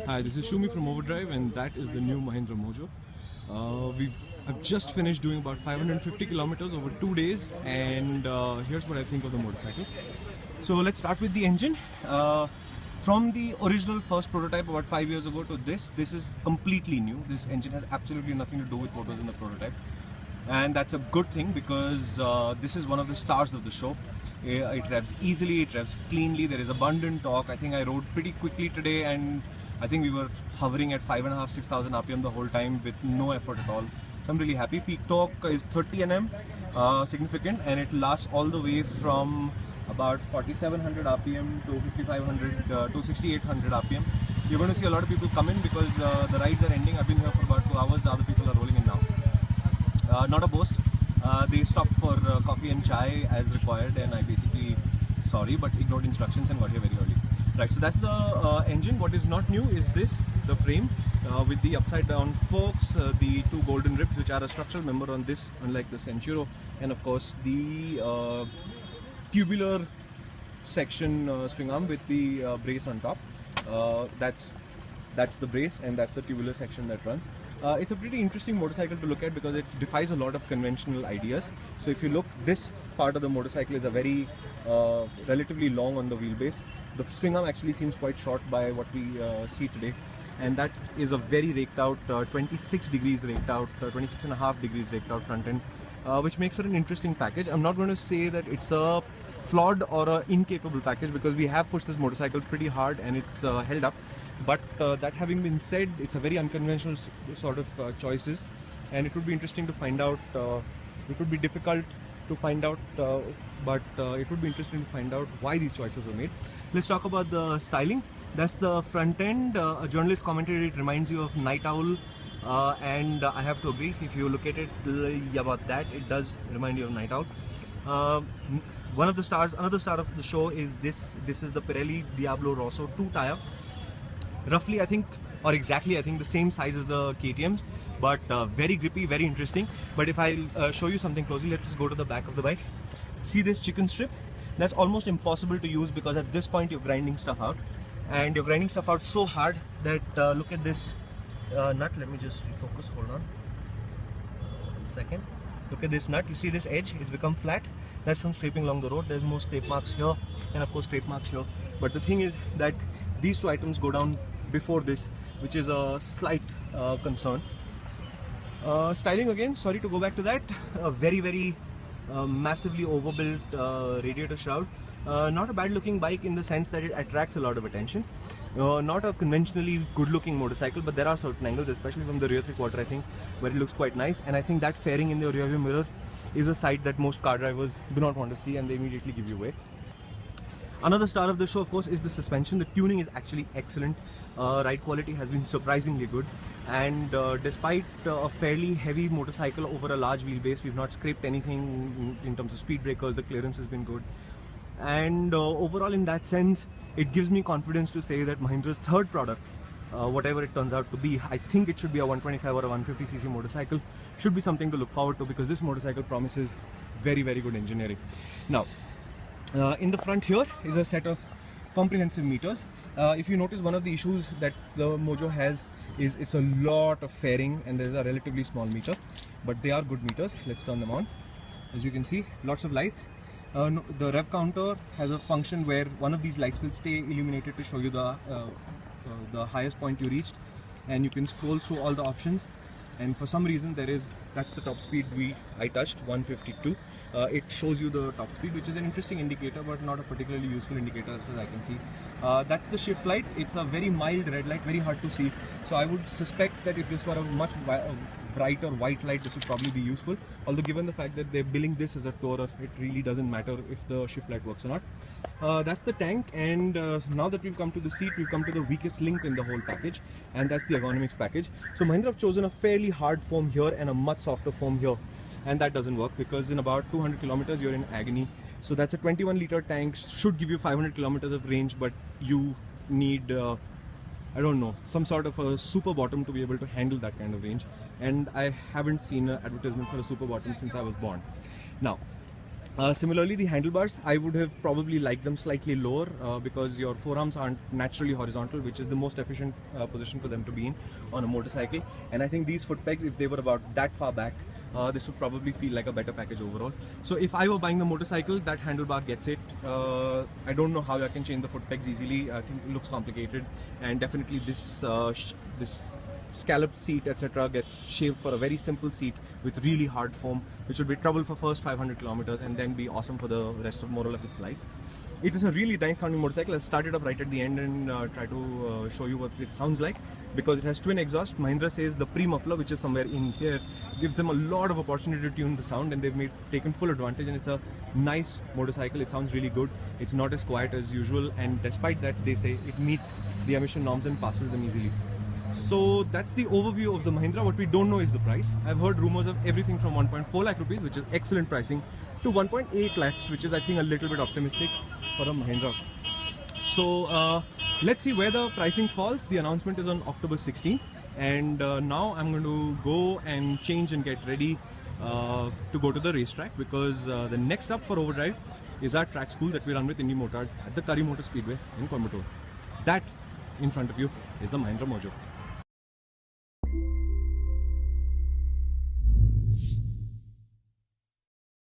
Hi, this is Shumi from Overdrive, and that is the new Mahindra Mojo. I've just finished doing about 550 kilometers over 2 days, and here's what I think of the motorcycle. So let's start with the engine. From the original first prototype about 5 years ago to this is completely new. This engine has absolutely nothing to do with what was in the prototype, and that's a good thing because this is one of the stars of the show. It revs easily, it revs cleanly, there is abundant torque. I think I rode pretty quickly today, and I think we were hovering at 5,500–6,000 RPM the whole time with no effort at all. So I'm really happy. Peak torque is 30 Nm, significant, and it lasts all the way from about 4,700 RPM to 5,500 to 6,800 RPM. You're going to see a lot of people come in because the rides are ending. I've been here for about 2 hours. The other people are rolling in now. Not a boast. They stopped for coffee and chai as required, and I basically, but ignored instructions and got here very early. Right, so that's the engine. What is not new is the frame with the upside down forks, the 2 golden ribs which are a structural member on this, unlike the Centuro, and of course the tubular section swing arm with the brace on top. That's the brace, and that's the tubular section that runs. It's a pretty interesting motorcycle to look at because it defies a lot of conventional ideas. So if you look, this part of the motorcycle is a very relatively long on the wheelbase. The swing arm actually seems quite short by what we see today, and that is a very raked out 26 degrees raked out, 26.5 degrees raked out front end, which makes for an interesting package. I'm not going to say that it's a flawed or a incapable package because we have pushed this motorcycle pretty hard and it's held up. But that having been said, it's a very unconventional sort of choices, and it would be interesting to find out. It would be difficult to find out, but it would be interesting to find out why these choices were made. Let's talk about the styling. That's the front end. A journalist commented it reminds you of Night Owl, and I have to agree. If you look at it about that, it does remind you of Night Owl. One of the stars, another star of the show is this. This is the Pirelli Diablo Rosso 2 tire. Roughly, I think, or exactly, I think the same size as the KTM's, but very grippy, very interesting. But if I show you something closely, let's just go to the back of the bike. See this chicken strip? That's almost impossible to use because at this point you're grinding stuff out, and you're grinding stuff out so hard that look at this nut. Let me just refocus. Hold on. 1 second. Look at this nut. You see this edge? It's become flat. That's from scraping along the road. There's more scrape marks here, and of course scrape marks here. But the thing is that these 2 items go down before this, which is a slight concern. Styling again, sorry to go back to that. A very massively overbuilt radiator shroud. Not a bad looking bike in the sense that it attracts a lot of attention. Not a conventionally good looking motorcycle, but there are certain angles, especially from the rear 3/4, I think, where it looks quite nice. And I think that fairing in the rear view mirror is a sight that most car drivers do not want to see, and they immediately give you away. Another star of the show, of course, is the suspension. The tuning is actually excellent. Ride quality has been surprisingly good, and despite a fairly heavy motorcycle over a large wheelbase, we've not scraped anything in terms of speed breakers. The clearance has been good, and overall in that sense, it gives me confidence to say that Mahindra's third product, whatever it turns out to be, I think it should be a 125 or a 150cc motorcycle, should be something to look forward to because this motorcycle promises very good engineering. Now, in the front here is a set of comprehensive meters. If you notice, one of the issues that the Mojo has is it's a lot of fairing and there's a relatively small meter, but they are good meters. Let's turn them on. As you can see, lots of lights. The rev counter has a function where one of these lights will stay illuminated to show you the highest point you reached, and you can scroll through all the options. And for some reason that's the top speed I touched, 152. It shows you the top speed, which is an interesting indicator, but not a particularly useful indicator as far as I can see. That's the shift light. It's a very mild red light, very hard to see. So I would suspect that if this were a much brighter white light, this would probably be useful. Although given the fact that they're billing this as a tourer, it really doesn't matter if the shift light works or not. That's the tank, and now that we've come to the seat, we've come to the weakest link in the whole package, and that's the Ergonomics package. So Mahindra have chosen a fairly hard foam here and a much softer foam here. And that doesn't work because in about 200 kilometers you're in agony. So that's a 21 liter tank, should give you 500 kilometers of range, but you need I don't know, some sort of a super bottom to be able to handle that kind of range. And I haven't seen an advertisement for a super bottom since I was born. Now, Similarly, the handlebars, I would have probably liked them slightly lower because your forearms aren't naturally horizontal, which is the most efficient position for them to be in on a motorcycle. And I think these foot pegs, if they were about that far back, this would probably feel like a better package overall. So if I were buying the motorcycle, that handlebar gets it. I don't know how I can change the foot pegs easily. I think it looks complicated, and definitely this this scallop seat, etc., gets shaved for a very simple seat with really hard foam, which will be trouble for first 500 kilometers and then be awesome for the rest of more of its life. It is a really nice sounding motorcycle. I'll start it up right at the end and try to show you what it sounds like, because it has twin exhaust. Mahindra says the pre-muffler, which is somewhere in here, gives them a lot of opportunity to tune the sound, and they've taken full advantage, and it's a nice motorcycle. It sounds really good. It's not as quiet as usual, and despite that, they say it meets the emission norms and passes them easily. So that's the overview of the Mahindra. What we don't know is the price. I've heard rumors of everything from 1.4 lakh rupees, which is excellent pricing, to 1.8 lakhs, which is I think a little bit optimistic for a Mahindra. So let's see where the pricing falls. The announcement is on October 16th, and now I'm going to go and change and get ready to go to the racetrack, because the next up for Overdrive is our track school that we run with Indy Motard at the Curry Motor Speedway in Coimbatore. That in front of you is the Mahindra Mojo.